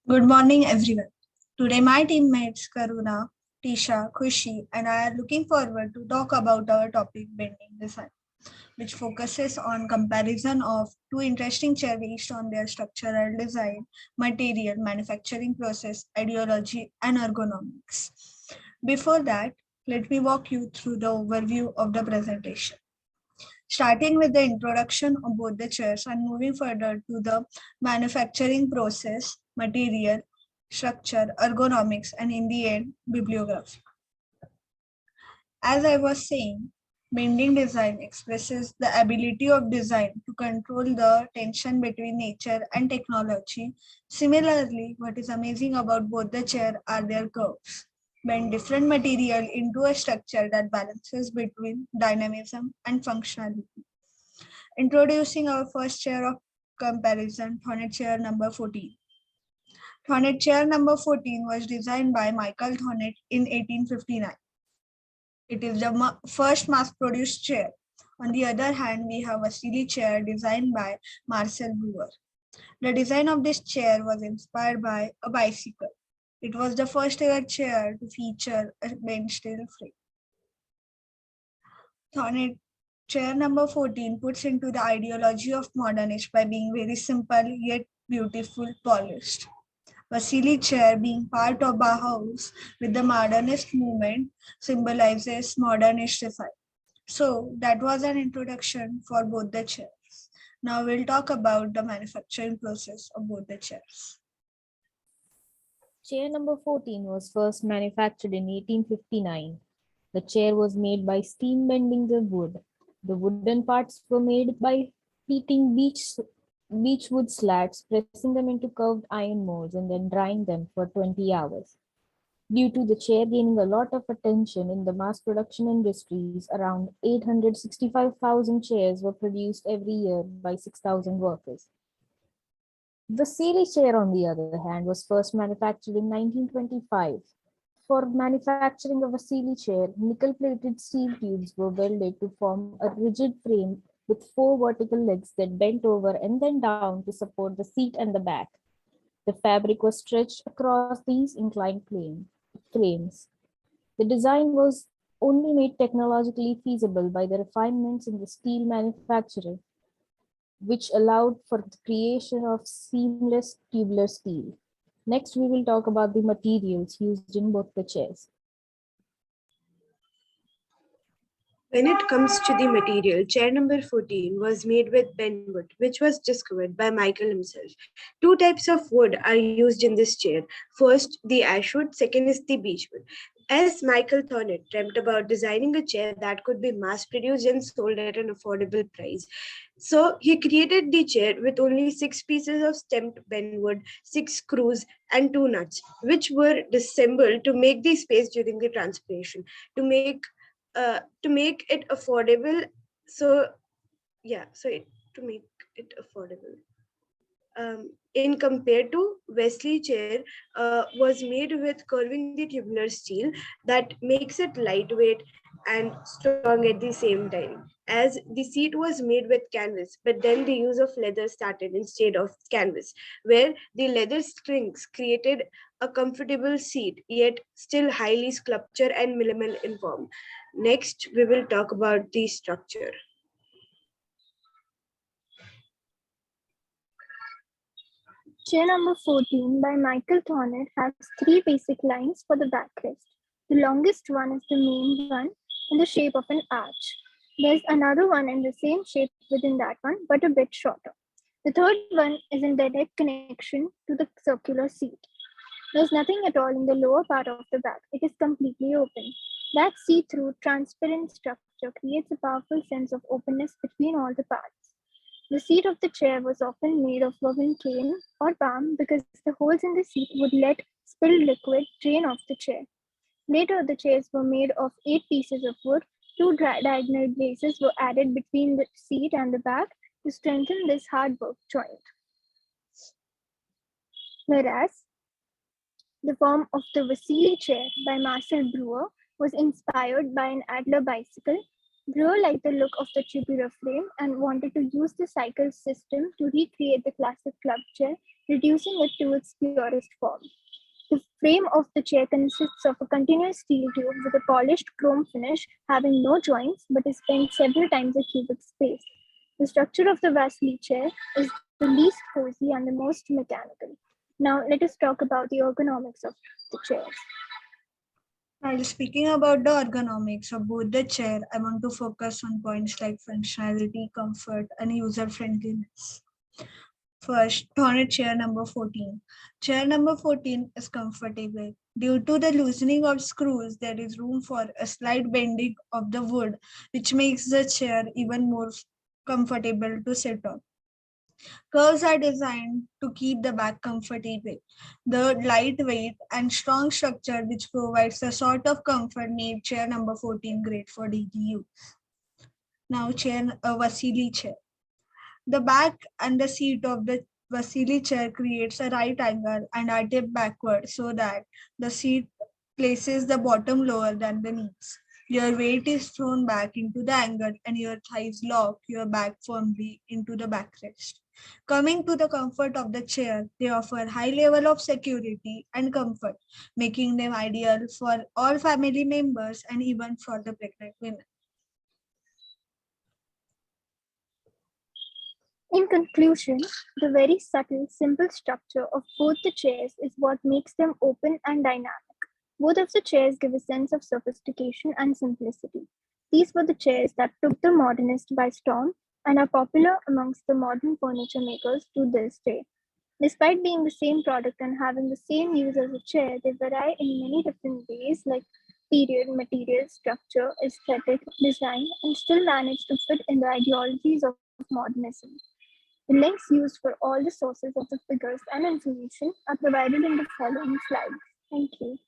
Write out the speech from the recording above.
Good morning, everyone. Today, my teammates Karuna, Tisha, Khushi, and I are looking forward to talk about our topic bending design, which focuses on comparison of two interesting chairs based on their structural design, material, manufacturing process, ideology, and ergonomics. Before that, let me walk you through the overview of the presentation. Starting with the introduction of both the chairs and moving further to the manufacturing process, material, structure, ergonomics, and in the end, bibliography. As I was saying, bending design expresses the ability of design to control the tension between nature and technology. Similarly, what is amazing about both the chair are their curves. Bend different material into a structure that balances between dynamism and functionality. Introducing our first chair of comparison, Thonet chair number 14. Thonet chair number 14 was designed by Michael Thonet in 1859. It is the first mass-produced chair. On the other hand, we have a Wassily chair designed by Marcel Breuer. The design of this chair was inspired by a bicycle. It was the first ever chair to feature a bent steel frame. Thonet chair number 14 puts into the ideology of modernist by being very simple yet beautiful, polished. Wassily chair, being part of Bauhaus with the modernist movement, symbolizes modernist design. So that was an introduction for both the chairs. Now we'll talk about the manufacturing process of both the chairs. Chair number 14 was first manufactured in 1859. The chair was made by steam bending the wood. The wooden parts were made by heating beechwood slats, pressing them into curved iron molds, and then drying them for 20 hours. Due to the chair gaining a lot of attention in the mass production industries, around 865,000 chairs were produced every year by 6,000 workers. The Wassily chair, on the other hand, was first manufactured in 1925. For manufacturing a Wassily chair, nickel-plated steel tubes were welded to form a rigid frame with four vertical legs that bent over and then down to support the seat and the back. The fabric was stretched across these inclined frames. The design was only made technologically feasible by the refinements in the steel manufacturing, which allowed for the creation of seamless tubular steel. Next, we will talk about the materials used in both the chairs. When it comes to the material, chair number 14 was made with bentwood, which was discovered by Michael himself. Two types of wood are used in this chair. First, the ashwood, second is the beechwood. As Michael Thonet dreamt about designing a chair that could be mass-produced and sold at an affordable price, so he created the chair with only 6 pieces of stamped bentwood, 6 screws, and 2 nuts, which were disassembled to make the space during the transportation. To make it affordable, to make it affordable. In compared to Wassily chair, was made with curving the tubular steel that makes it lightweight and strong at the same time. As the seat was made with canvas, but then the use of leather started instead of canvas, where the leather strings created a comfortable seat, yet still highly sculptured and minimal in form. Next, we will talk about the structure. Chair number 14 by Michael Thonet has three basic lines for the backrest. The longest one is the main one in the shape of an arch. There's another one in the same shape within that one, but a bit shorter. The third one is in direct connection to the circular seat. There's nothing at all in the lower part of the back. It is completely open. That see-through, transparent structure creates a powerful sense of openness between all the parts. The seat of the chair was often made of woven cane or palm because the holes in the seat would let spilled liquid drain off the chair. Later, the chairs were made of 8 pieces of wood. Two diagonal braces were added between the seat and the back to strengthen this hard work joint. Whereas the form of the Wassily chair by Marcel Breuer was inspired by an Adler bicycle. Breuer liked the look of the tubular frame and wanted to use the cycle system to recreate the classic club chair reducing it to its purest form. The frame of the chair consists of a continuous steel tube with a polished chrome finish having no joints but is bent several times a cubic space. The structure of the Wassily chair is the least cozy and the most mechanical. Now, let us talk about the ergonomics of the chairs. While speaking about the ergonomics of both the chair, I want to focus on points like functionality, comfort, and user friendliness. First, Thonet chair number 14. Chair number 14 is comfortable. Due to the loosening of screws, there is room for a slight bending of the wood, which makes the chair even more comfortable to sit on. Curves are designed to keep the back comfortable. The lightweight and strong structure, which provides a sort of comfort, made chair number 14 great for daily use. Now, chair Wassily chair. The back and the seat of the Wassily chair creates a right angle and are tipped backward so that the seat places the bottom lower than the knees. Your weight is thrown back into the angle and your thighs lock your back firmly into the backrest. Coming to the comfort of the chair, they offer high level of security and comfort, making them ideal for all family members and even for the pregnant women. In conclusion, the very subtle, simple structure of both the chairs is what makes them open and dynamic. Both of the chairs give a sense of sophistication and simplicity. These were the chairs that took the modernist by storm and are popular amongst the modern furniture makers to this day. Despite being the same product and having the same use as a chair, they vary in many different ways like period, material, structure, aesthetic, design, and still manage to fit in the ideologies of modernism. The links used for all the sources of the figures and information are provided in the following slides. Thank you.